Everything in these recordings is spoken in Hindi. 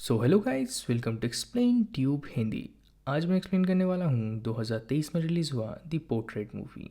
So hello guys, welcome to Explain Tube Hindi. आज मैं एक्सप्लेन करने वाला हूँ 2023 में रिलीज़ हुआ द पोर्ट्रेट मूवी।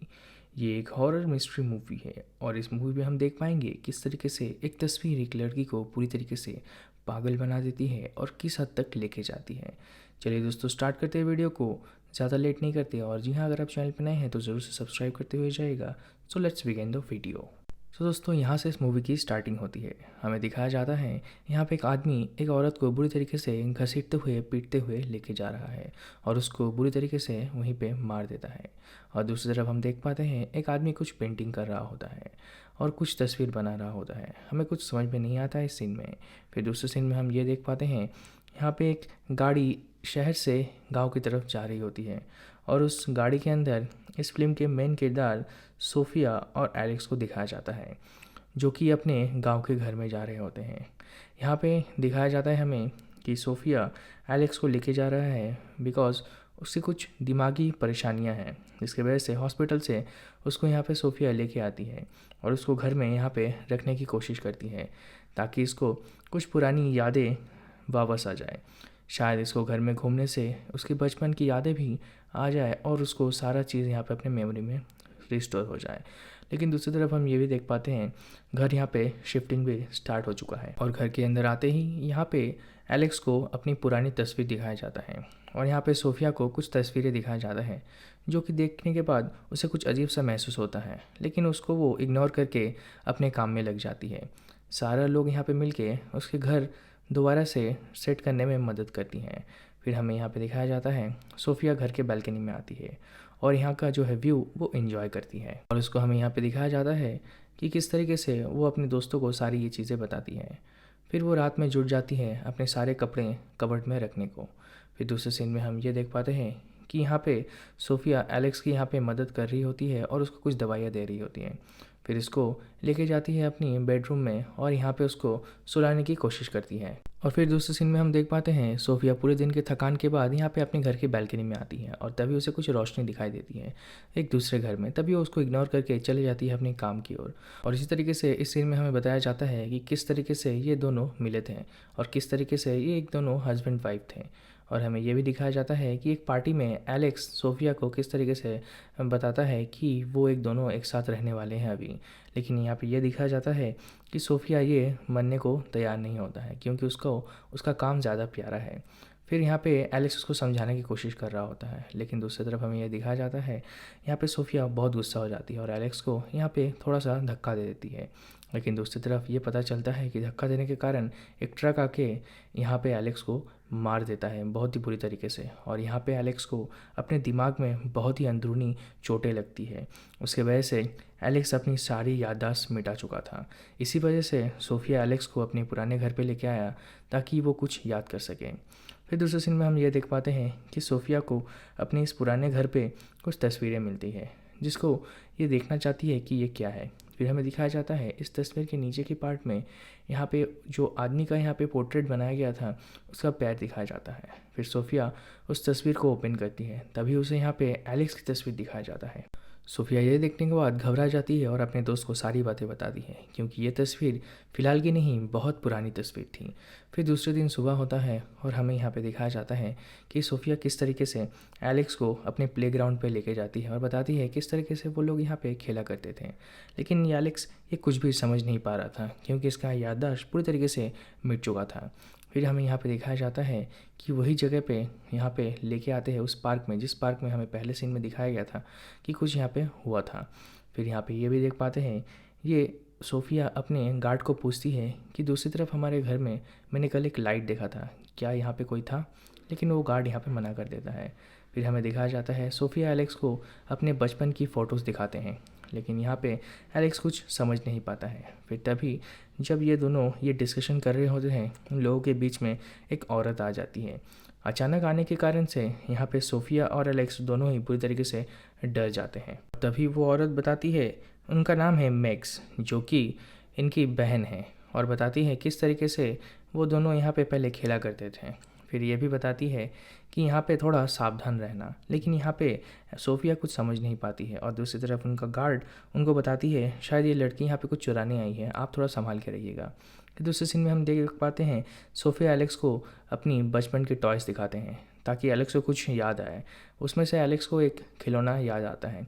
ये एक हॉरर मिस्ट्री मूवी है और इस मूवी में हम देख पाएंगे किस तरीके से एक तस्वीर एक लड़की को पूरी तरीके से पागल बना देती है और किस हद तक लेके जाती है। चलिए दोस्तों, स्टार्ट करते हैं वीडियो को, ज़्यादा लेट नहीं करते। और जी हाँ, अगर आप चैनल पर नए हैं तो ज़रूर से सब्सक्राइब करते हुए जाएगा। So let's begin the video. तो दोस्तों, यहाँ से इस मूवी की स्टार्टिंग होती है। हमें दिखाया जाता है यहाँ पे एक आदमी एक औरत को बुरी तरीके से घसीटते हुए पीटते हुए लेके जा रहा है और उसको बुरी तरीके से वहीं पे मार देता है। और दूसरी तरफ हम देख पाते हैं एक आदमी कुछ पेंटिंग कर रहा होता है और कुछ तस्वीर बना रहा होता है। हमें कुछ समझ में नहीं आता है इस सीन में। फिर दूसरे सीन में हम ये देख पाते हैं यहाँ पे एक गाड़ी शहर से गांव की तरफ जा रही होती है और उस गाड़ी के अंदर इस फिल्म के मेन किरदार सोफिया और एलेक्स को दिखाया जाता है, जो कि अपने गांव के घर में जा रहे होते हैं। यहाँ पे दिखाया जाता है हमें कि सोफिया एलेक्स को लेके जा रहा है बिकॉज़ उससे कुछ दिमागी परेशानियां हैं, जिसकी वजह से हॉस्पिटल से उसको यहाँ पे सोफिया लेके आती है और उसको घर में यहाँ पे रखने की कोशिश करती है ताकि इसको कुछ पुरानी यादें वापस आ जाए। शायद इसको घर में घूमने से उसकी बचपन की यादें भी आ जाए और उसको सारा चीज़ यहाँ पे अपने मेमोरी में रिस्टोर हो जाए। लेकिन दूसरी तरफ हम ये भी देख पाते हैं घर यहाँ पे शिफ्टिंग भी स्टार्ट हो चुका है और घर के अंदर आते ही यहाँ पे एलेक्स को अपनी पुरानी तस्वीर दिखाया जाता है और यहाँ पे सोफिया को कुछ तस्वीरें दिखाया जाता है, जो कि देखने के बाद उसे कुछ अजीब सा महसूस होता है, लेकिन उसको वो इग्नोर करके अपने काम में लग जाती है। सारा लोग यहाँ पे मिलके उसके घर दोबारा से सेट करने में मदद करती हैं। फिर हमें यहाँ पे दिखाया जाता है सोफिया घर के बालकनी में आती है और यहाँ का जो है व्यू वो एंजॉय करती है और उसको हमें यहाँ पे दिखाया जाता है कि किस तरीके से वो अपने दोस्तों को सारी ये चीज़ें बताती है। फिर वो रात में जुट जाती है अपने सारे कपड़े कबर्ड में रखने को। फिर दूसरे सीन में हम ये देख पाते हैं कि यहाँ पे सोफिया एलेक्स की यहाँ पे मदद कर रही होती है और उसको कुछ दवाइयाँ दे रही होती हैं। फिर इसको लेके जाती है अपनी बेडरूम में और यहाँ पे उसको सुलाने की कोशिश करती है। और फिर दूसरे सीन में हम देख पाते हैं सोफिया पूरे दिन के थकान के बाद यहाँ पे अपने घर की बालकनी में आती है और तभी उसे कुछ रोशनी दिखाई देती है एक दूसरे घर में। तभी वो उसको इग्नोर करके चली जाती है अपने काम की ओर। और इसी तरीके से इस सीन में हमें बताया जाता है कि किस तरीके से ये दोनों मिले थे और किस तरीके से ये एक दोनों हस्बैंड वाइफ थे। और हमें ये भी दिखाया जाता है कि एक पार्टी में एलेक्स सोफिया को किस तरीके से बताता है कि वो एक दोनों एक साथ रहने वाले हैं अभी। लेकिन यहाँ पे ये दिखाया जाता है कि सोफिया ये मानने को तैयार नहीं होता है क्योंकि उसको उसका काम ज़्यादा प्यारा है। फिर यहाँ पे एलेक्स उसको समझाने की कोशिश कर रहा होता है, लेकिन दूसरी तरफ हमें यह दिखाया जाता है यहाँ पे सोफिया बहुत गुस्सा हो जाती है और एलेक्स को यहाँ पे थोड़ा सा धक्का दे देती है। लेकिन दूसरी तरफ ये पता चलता है कि धक्का देने के कारण एक ट्रक आके यहाँ पे एलेक्स को मार देता है बहुत ही बुरी तरीके से और यहाँ पे एलेक्स को अपने दिमाग में बहुत ही अंदरूनी चोटें लगती है। उसके वजह से एलेक्स अपनी सारी याददाश्त मिटा चुका था। इसी वजह से सोफिया एलेक्स को अपने पुराने घर पे लेके आया ताकि वो कुछ याद कर सके। फिर दूसरे सीन में हम ये देख पाते हैं कि सोफिया को अपने इस पुराने घर पे कुछ तस्वीरें मिलती है जिसको ये देखना चाहती है कि ये क्या है। फिर हमें दिखाया जाता है इस तस्वीर के नीचे के पार्ट में यहाँ पे जो आदमी का यहाँ पे पोर्ट्रेट बनाया गया था उसका पैर दिखाया जाता है। फिर सोफिया उस तस्वीर को ओपन करती है, तभी उसे यहाँ पे एलेक्स की तस्वीर दिखाया जाता है। सोफिया ये देखने के बाद घबरा जाती है और अपने दोस्त को सारी बातें बताती है क्योंकि ये तस्वीर फ़िलहाल की नहीं बहुत पुरानी तस्वीर थी। फिर दूसरे दिन सुबह होता है और हमें यहाँ पे दिखाया जाता है कि सोफिया किस तरीके से एलेक्स को अपने प्लेग्राउंड पे लेके जाती है और बताती है किस तरीके से वो लोग यहाँ पे खेला करते थे। लेकिन ये एलेक्स ये कुछ भी समझ नहीं पा रहा था क्योंकि इसका याददाश्त पूरी तरीके से मिट चुका था। फिर हमें यहाँ पे दिखाया जाता है कि वही जगह पे यहाँ पे लेके आते हैं उस पार्क में जिस पार्क में हमें पहले सीन में दिखाया गया था कि कुछ यहाँ पे हुआ था। फिर यहाँ पे ये भी देख पाते हैं ये सोफिया अपने गार्ड को पूछती है कि दूसरी तरफ हमारे घर में मैंने कल एक लाइट देखा था, क्या यहाँ पे कोई था? लेकिन वो गार्ड यहाँ पे मना कर देता है। फिर हमें दिखाया जाता है सोफिया एलेक्स को अपने बचपन की फ़ोटोज़ दिखाते हैं, लेकिन यहाँ पे एलेक्स कुछ समझ नहीं पाता है। फिर तभी जब ये दोनों ये डिस्कशन कर रहे होते हैं उन लोगों के बीच में एक औरत आ जाती है। अचानक आने के कारण से यहाँ पे सोफिया और एलेक्स दोनों ही पूरी तरीके से डर जाते हैं। तभी वो औरत बताती है, उनका नाम है मैक्स, जो कि इनकी बहन है, और बताती है किस तरीके से वो दोनों यहाँ पे पहले खेला करते थे। फिर ये भी बताती है कि यहाँ पे थोड़ा सावधान रहना। लेकिन यहाँ पे सोफिया कुछ समझ नहीं पाती है और दूसरी तरफ उनका गार्ड उनको बताती है शायद ये लड़की यहाँ पे कुछ चुराने आई है, आप थोड़ा संभाल के रहिएगा। फिर दूसरे सीन में हम देख पाते हैं सोफिया एलेक्स को अपनी बचपन के टॉयज़ दिखाते हैं ताकि एलेक्स को कुछ याद आए। उसमें से एलेक्स को एक खिलौना याद आता है।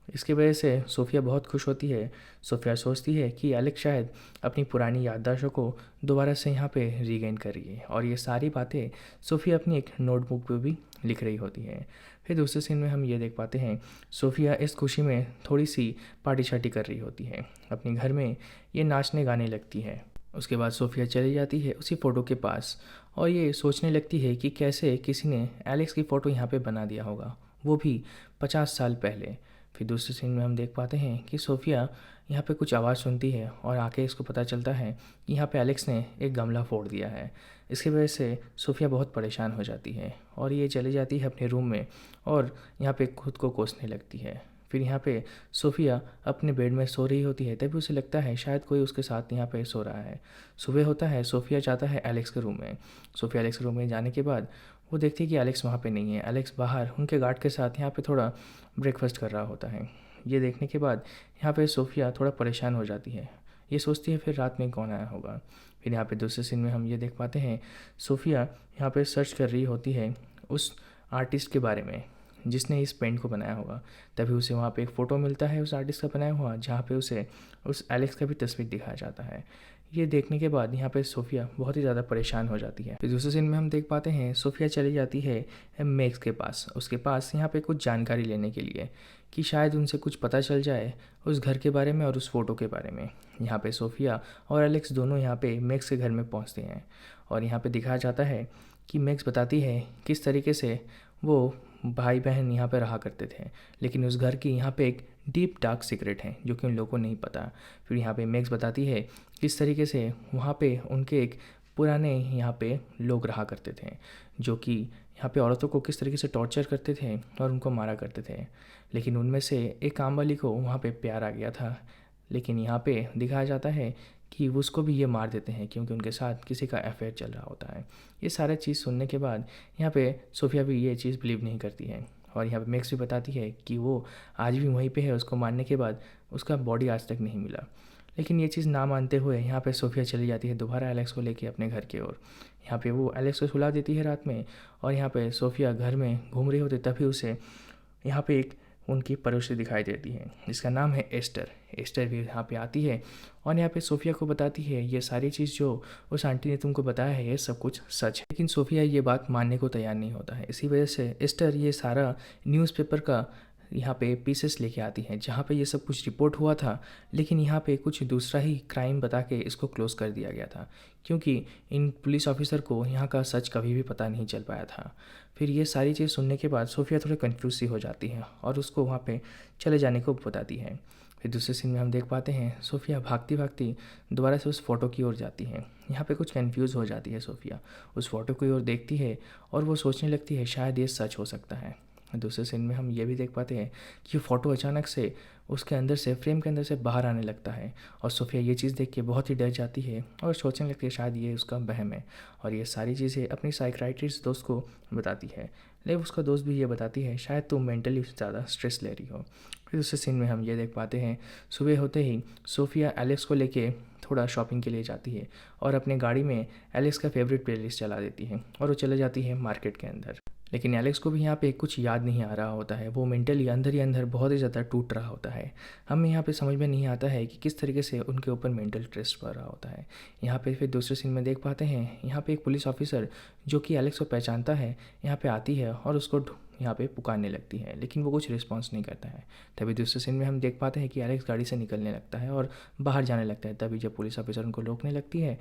इसकी वजह से सोफिया बहुत खुश होती है। सोफिया सोचती है कि एलेक्स शायद अपनी पुरानी याददाश्तों को दोबारा से यहाँ पे रीगेन कर रही है, और ये सारी बातें सोफिया अपनी एक नोटबुक पे भी लिख रही होती है। फिर दूसरे सीन में हम ये देख पाते हैं सोफिया इस खुशी में थोड़ी सी पार्टी शार्टी कर रही होती है। अपने घर में ये नाचने गाने लगती है। उसके बाद सोफिया चली जाती है उसी फ़ोटो के पास और ये सोचने लगती है कि कैसे किसी ने एलेक्स की फ़ोटो यहाँ पे बना दिया होगा, वो भी 50 साल पहले। फिर दूसरे सीन में हम देख पाते हैं कि सोफिया यहाँ पे कुछ आवाज़ सुनती है और आके इसको पता चलता है कि यहाँ पे एलेक्स ने एक गमला फोड़ दिया है। इसकी वजह से सोफिया बहुत परेशान हो जाती है और ये चली जाती है अपने रूम में और यहाँ पे खुद को कोसने लगती है। फिर यहाँ पे सोफिया अपने बेड में सो रही होती है, तभी उसे लगता है शायद कोई उसके साथ यहाँ पे सो रहा है। सुबह होता है, सोफिया जाता है एलेक्स के रूम में। सोफिया एलेक्स के रूम में जाने के बाद वो देखती है कि एलेक्स वहाँ पे नहीं है। एलेक्स बाहर उनके गार्ड के साथ यहाँ पे थोड़ा ब्रेकफास्ट कर रहा होता है। ये देखने के बाद यहाँ पे सोफिया थोड़ा परेशान हो जाती है। ये सोचती है फिर रात में कौन आया होगा। फिर यहाँ पे दूसरे सीन में हम ये देख पाते हैं सोफिया यहाँ पे सर्च कर रही होती है उस आर्टिस्ट के बारे में जिसने इस पेंट को बनाया होगा। तभी उसे वहाँ पे एक फ़ोटो मिलता है उस आर्टिस्ट का बनाया हुआ, जहाँ पे उसे उस एलेक्स का भी तस्वीर दिखाया जाता है। ये देखने के बाद यहाँ पे सोफिया बहुत ही ज़्यादा परेशान हो जाती है। फिर दूसरे सीन में हम देख पाते हैं सोफिया चली जाती है मैक्स के पास, उसके पास यहाँ पे कुछ जानकारी लेने के लिए कि शायद उनसे कुछ पता चल जाए उस घर के बारे में और उस फ़ोटो के बारे में। यहाँ पे सोफिया और एलेक्स दोनों यहाँ पे मैक्स के घर में पहुँचते हैं और यहाँ पे दिखाया जाता है कि मैक्स बताती है किस तरीके से वो भाई बहन यहाँ पे रहा करते थे, लेकिन उस घर की यहाँ पे एक डीप डार्क सीक्रेट है जो कि उन लोगों को नहीं पता। फिर यहाँ पे मैक्स बताती है किस तरीके से वहाँ पे उनके एक पुराने यहाँ पे लोग रहा करते थे जो कि यहाँ पे औरतों को किस तरीके से टॉर्चर करते थे और उनको मारा करते थे, लेकिन उनमें से एक काम वाली को वहाँ पे प्यार आ गया था। लेकिन यहाँ पे दिखाया जाता है कि उसको भी ये मार देते हैं क्योंकि उनके साथ किसी का अफेयर चल रहा होता है। ये सारे चीज़ सुनने के बाद यहाँ पे सोफिया भी ये चीज़ बिलीव नहीं करती है और यहाँ पे मैक्स भी बताती है कि वो आज भी वहीं पे है, उसको मारने के बाद उसका बॉडी आज तक नहीं मिला। लेकिन ये चीज़ ना मानते हुए यहाँ पे सोफिया चली जाती है दोबारा एलेक्स को लेके अपने घर की ओर। यहाँ पे वो एलेक्स को सुला देती है रात में और यहाँ पे सोफिया घर में घूम रही होती तभी उसे यहाँ पे एक उनकी पड़ोसी दिखाई देती है जिसका नाम है एस्टर। एस्टर भी यहाँ पे आती है और यहाँ पे सोफिया को बताती है ये सारी चीज़ जो उस आंटी ने तुमको बताया है ये सब कुछ सच है। लेकिन सोफिया ये बात मानने को तैयार नहीं होता है। इसी वजह से एस्टर ये सारा न्यूज़पेपर का यहाँ पे पीसेस लेके आती हैं जहाँ पे ये सब कुछ रिपोर्ट हुआ था, लेकिन यहाँ पे कुछ दूसरा ही क्राइम बता के इसको क्लोज़ कर दिया गया था क्योंकि इन पुलिस ऑफिसर को यहाँ का सच कभी भी पता नहीं चल पाया था। फिर ये सारी चीज़ सुनने के बाद सोफिया थोड़ी कन्फ्यूज सी हो जाती है और उसको वहाँ पे चले जाने को बताती है। फिर दूसरे सीन में हम देख पाते हैं सोफिया भागती भागती दोबारा से उस फोटो की ओर जाती है। यहाँ पे कुछ कन्फ्यूज़ हो जाती है सोफिया, उस फोटो की ओर देखती है और वो सोचने लगती है शायद ये सच हो सकता है। दूसरे सीन में हम ये भी देख पाते हैं कि फ़ोटो अचानक से उसके अंदर से फ्रेम के अंदर से बाहर आने लगता है और सोफिया ये चीज़ देख के बहुत ही डर जाती है और सोचने लगती है शायद ये उसका वहम है और ये सारी चीज़ें अपनी साइकियाट्रिस्ट दोस्त को बताती है। लेकिन उसका दोस्त भी ये बताती है शायद तुम मेंटली ज़्यादा स्ट्रेस ले रही हो। फिर दूसरे सीन में हम ये देख पाते हैं सुबह होते ही सोफिया एलेक्स को लेके थोड़ा शॉपिंग के लिए जाती है और अपने गाड़ी में एलेक्स का फेवरेट प्लेलिस्ट चला देती है और वो चले जाती है मार्केट के अंदर। लेकिन एलेक्स को भी यहाँ पे कुछ याद नहीं आ रहा होता है, वो मेंटली अंदर ही अंदर बहुत ही ज़्यादा टूट रहा होता है। हमें यहाँ पे समझ में नहीं आता है कि किस तरीके से उनके ऊपर मेंटल स्ट्रेस पड़ रहा होता है। यहाँ पे फिर दूसरे सीन में देख पाते हैं यहाँ पे एक पुलिस ऑफिसर जो कि एलेक्स को पहचानता है यहाँ पे आती है और उसको यहाँ पे पुकारने लगती है, लेकिन वो कुछ रिस्पॉन्स नहीं करता है। तभी दूसरे सीन में हम देख पाते हैं कि एलेक्स गाड़ी से निकलने लगता है और बाहर जाने लगता है। तभी जब पुलिस ऑफिसर उनको रोकने लगती है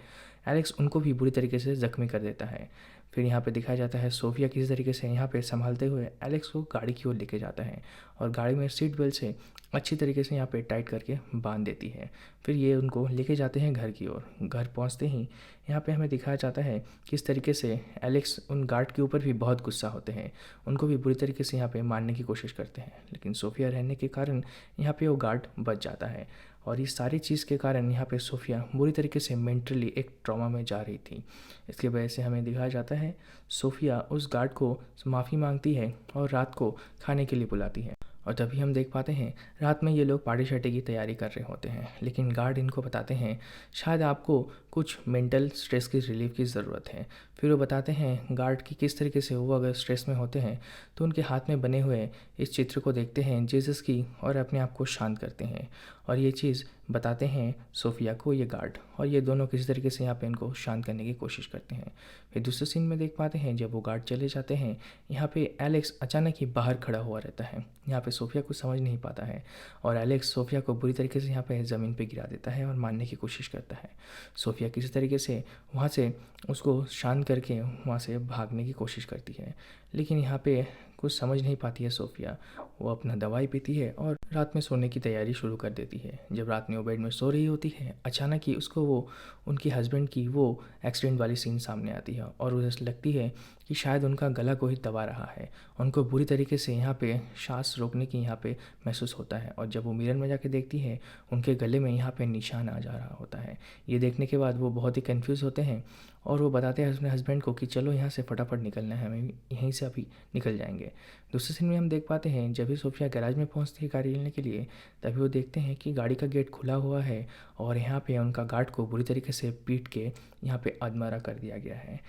एलेक्स उनको भी बुरी तरीके से ज़ख्मी कर देता है। फिर यहाँ पे दिखाया जाता है सोफिया किसी तरीके से यहाँ पे संभालते हुए एलेक्स को गाड़ी की ओर लेके जाता है और गाड़ी में सीट बेल्ट से अच्छी तरीके से यहाँ पे टाइट करके बांध देती है। फिर ये उनको लेके जाते हैं घर की ओर। घर पहुँचते ही यहाँ पे हमें दिखाया जाता है किस तरीके से एलेक्स उन गार्ड के ऊपर भी बहुत गुस्सा होते हैं, उनको भी बुरी तरीके से यहाँ पे मारने की कोशिश करते हैं, लेकिन सोफिया रहने के कारण यहाँ पे वो गार्ड बच जाता है। और इस सारी चीज़ के कारण यहाँ पे सोफिया बुरी तरीके से मेंटली एक ट्रॉमा में जा रही थी। इसकी वजह से हमें दिखाया जाता है सोफिया उस गार्ड को माफ़ी मांगती है और रात को खाने के लिए बुलाती है और तभी हम देख पाते हैं रात में ये लोग पार्टी शार्टी की तैयारी कर रहे होते हैं, लेकिन गार्ड इनको बताते हैं शायद आपको कुछ मेंटल स्ट्रेस की रिलीफ की ज़रूरत है। फिर वो बताते हैं गार्ड की किस तरीके से वो अगर स्ट्रेस में होते हैं तो उनके हाथ में बने हुए इस चित्र को देखते हैं जीसस की और अपने आप को शांत करते हैं। और ये चीज़ बताते हैं सोफिया को ये गार्ड, और ये दोनों किसी तरीके से यहाँ पे इनको शांत करने की कोशिश करते हैं। फिर दूसरे सीन में देख पाते हैं जब वो गार्ड चले जाते हैं, यहाँ पे एलेक्स अचानक ही बाहर खड़ा हुआ रहता है। यहाँ पे सोफिया कुछ समझ नहीं पाता है और एलेक्स सोफिया को बुरी तरीके से यहाँ पे ज़मीन पे गिरा देता है और मारने की कोशिश करता है। सोफिया किसी तरीके से वहाँ से उसको शांत करके वहाँ से भागने की कोशिश करती है, लेकिन यहाँ पे कुछ समझ नहीं पाती है सोफिया। वो अपना दवाई पीती है और रात में सोने की तैयारी शुरू कर देती है। जब रात में वो बेड में सो रही होती है, अचानक ही उसको वो उनके हस्बैंड की वो एक्सीडेंट वाली सीन सामने आती है और उसे लगती है कि शायद उनका गला कोई दबा रहा है। उनको बुरी तरीके से यहाँ पे सांस रोकने की यहाँ पे महसूस होता है, और जब वो मिरर में जाके देखती है उनके गले में यहाँ पे निशान आ जा रहा होता है। ये देखने के बाद वो बहुत ही कन्फ्यूज़ होते हैं और वो बताते हैं अपने हस्बैंड को कि चलो यहाँ से फटाफट निकलना है, हमें यहीं से अभी निकल जाएंगे। दूसरे सीन में हम देख पाते हैं जब भी सोफिया गैराज में पहुँचती है गाड़ी लेने के लिए, तभी वो देखते हैं कि गाड़ी का गेट खुला हुआ है और यहाँ पे उनका गार्ड को बुरी तरीके से पीट के यहाँ पे अधमरा कर दिया गया है।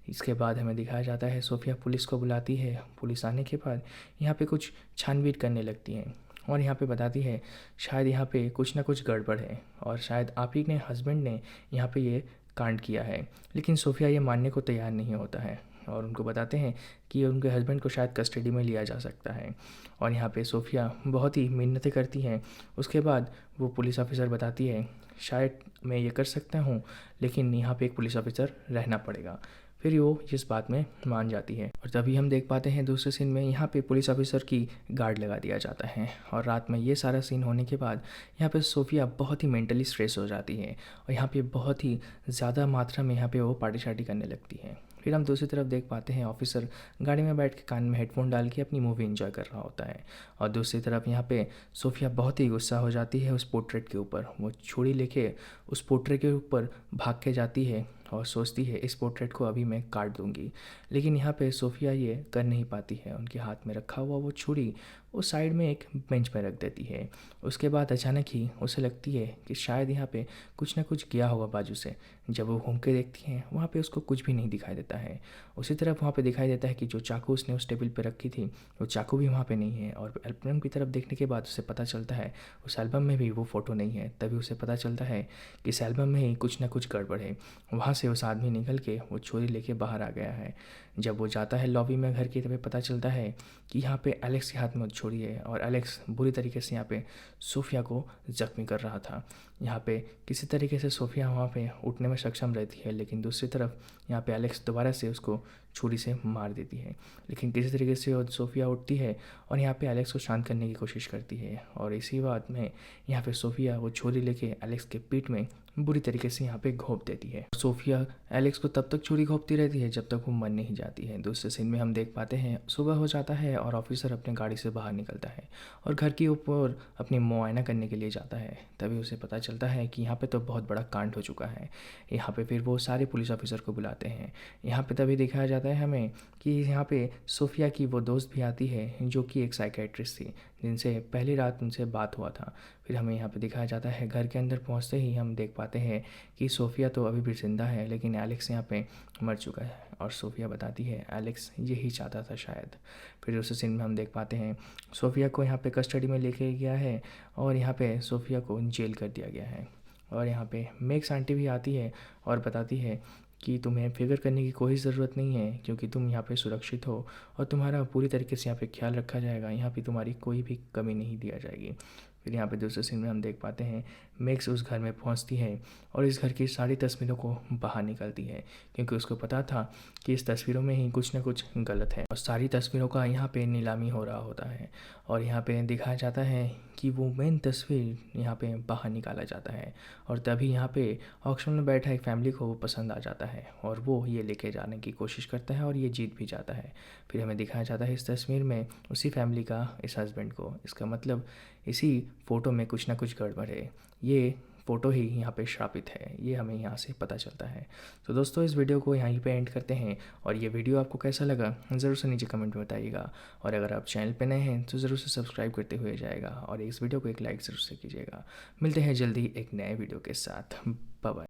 इसके बाद हमें दिखाया जाता है सोफिया पुलिस को बुलाती है। पुलिस आने के बाद यहाँ पे कुछ छानबीन करने लगती है और यहाँ पे बताती है शायद यहाँ पे कुछ ना कुछ गड़बड़ है और शायद आप ही ने हस्बैंड ने यहाँ पे ये कांड किया है। लेकिन सोफिया ये मानने को तैयार नहीं होता है और उनको बताते हैं कि उनके हस्बैंड को शायद कस्टडी में लिया जा सकता है। और यहाँ पे सोफिया बहुत ही मिन्नतें करती हैं। उसके बाद वो पुलिस ऑफिसर बताती है शायद मैं ये कर सकता हूँ, लेकिन यहाँ पे एक पुलिस ऑफिसर रहना पड़ेगा। फिर वो इस बात में मान जाती है और तभी हम देख पाते हैं दूसरे सीन में यहाँ पे पुलिस ऑफिसर की गार्ड लगा दिया जाता है। और रात में ये सारा सीन होने के बाद यहाँ पे सोफिया बहुत ही मेंटली स्ट्रेस हो जाती है और यहाँ पे बहुत ही ज़्यादा मात्रा में यहाँ पे वो पार्टी शार्टी करने लगती है। फिर हम दूसरी तरफ देख पाते हैं ऑफिसर गाड़ी में बैठ के कान में हेडफोन डाल के अपनी मूवी एंजॉय कर रहा होता है। और दूसरी तरफ यहाँ पे सोफिया बहुत ही गुस्सा हो जाती है उस पोर्ट्रेट के ऊपर। वो छुरी लेके उस पोर्ट्रेट के ऊपर भाग के जाती है और सोचती है इस पोर्ट्रेट को अभी मैं काट दूंगी। लेकिन यहाँ पे सोफिया ये कर नहीं पाती है। उनके हाथ में रखा हुआ वो छुरी वो साइड में एक बेंच पर रख देती है। उसके बाद अचानक ही उसे लगती है कि शायद यहाँ पे कुछ ना कुछ गया होगा बाजू से। जब वो घूम के देखती है वहाँ पे उसको कुछ भी नहीं दिखाई देता है। उसी तरफ वहाँ पे दिखाई देता है कि जो चाकू उसने उस टेबल पे रखी थी वो चाकू भी वहाँ पे नहीं है। और एल्बम की तरफ देखने के बाद उसे पता चलता है उस एल्बम में भी वो फ़ोटो नहीं है। तभी उसे पता चलता है कि इस एल्बम में ही कुछ ना कुछ गड़बड़ है। वहाँ से उस आदमी निकल के वो छुरी लेके बाहर आ गया है। जब वो जाता है लॉबी में घर की, तभी पता चलता है कि यहाँ पे एलेक्स के हाथ में छुरी है और एलेक्स बुरी तरीके से यहाँ पे सोफिया को ज़ख्मी कर रहा था। यहाँ पे किसी तरीके से सोफिया वहाँ पे उठने में सक्षम रहती है, लेकिन दूसरी तरफ यहाँ पे एलेक्स दोबारा से उसको छुरी से मार देती है। लेकिन किसी तरीके से वो सोफिया उठती है और यहाँ पे एलेक्स को शांत करने की कोशिश करती है। और इसी बात में यहाँ पे सोफिया वो छुरी लेके एलेक्स के पीठ में बुरी तरीके से यहाँ पे घोंप देती है। सोफिया एलेक्स को तब तक छुरी घोंपती रहती है जब तक वो मर नहीं जाती है। दूसरे सीन में हम देख पाते हैं सुबह हो जाता है और ऑफिसर अपने गाड़ी से बाहर निकलता है और घर के ऊपर अपनी मुआयना करने के लिए जाता है। तभी उसे पता चलता है कि यहाँ पे तो बहुत बड़ा कांड हो चुका है। यहाँ पे फिर वो सारे पुलिस ऑफिसर को बुलाते हैं। यहाँ पे तभी दिखाया जाता है हमें कि यहाँ पे सोफिया की वो दोस्त भी आती है जो कि एक साइकेट्रिस्ट थी, जिनसे पहली रात उनसे बात हुआ था। फिर हमें यहाँ पे दिखाया जाता है घर के अंदर पहुँचते ही हम देख पाते हैं कि सोफिया तो अभी भी ज़िंदा है, लेकिन एलेक्स यहाँ पे मर चुका है। और सोफिया बताती है एलेक्स यही चाहता था शायद। फिर उस सीन में हम देख पाते हैं सोफिया को यहाँ पे कस्टडी में लेके गया है और यहाँ पे सोफिया को जेल कर दिया गया है। और यहाँ पे मेक्स आंटी भी आती है और बताती है कि तुम्हें फिक्र करने की कोई ज़रूरत नहीं है, क्योंकि तुम यहाँ पे सुरक्षित हो और तुम्हारा पूरी तरीके से यहाँ पे ख्याल रखा जाएगा। यहाँ पे तुम्हारी कोई भी कमी नहीं दिया जाएगी। फिर यहाँ पे दूसरे सीन में हम देख पाते हैं मैक्स उस घर में पहुँचती है और इस घर की सारी तस्वीरों को बाहर निकालती है, क्योंकि उसको पता था कि इस तस्वीरों में ही कुछ ना कुछ गलत है। और सारी तस्वीरों का यहाँ पे नीलामी हो रहा होता है और यहाँ पे दिखाया जाता है कि वो मेन तस्वीर यहाँ पे बाहर निकाला जाता है। और तभी यहाँ पे ऑक्शन में बैठा एक फैमिली को वो पसंद आ जाता है और वो ये लेके जाने की कोशिश करता है और ये जीत भी जाता है। फिर हमें दिखाया जाता है इस तस्वीर में उसी फैमिली का इस हस्बैंड को। इसका मतलब इसी फ़ोटो में कुछ ना कुछ गड़बड़ है। ये फ़ोटो ही यहाँ पे श्रापित है, ये हमें यहाँ से पता चलता है। तो दोस्तों इस वीडियो को यहीं पे एंड करते हैं, और ये वीडियो आपको कैसा लगा ज़रूर से नीचे कमेंट में बताइएगा, और अगर आप चैनल पे नए हैं तो ज़रूर से सब्सक्राइब करते हुए जाएगा, और इस वीडियो को एक लाइक ज़रूर से कीजिएगा। मिलते हैं जल्दी एक नए वीडियो के साथ। Bye bye.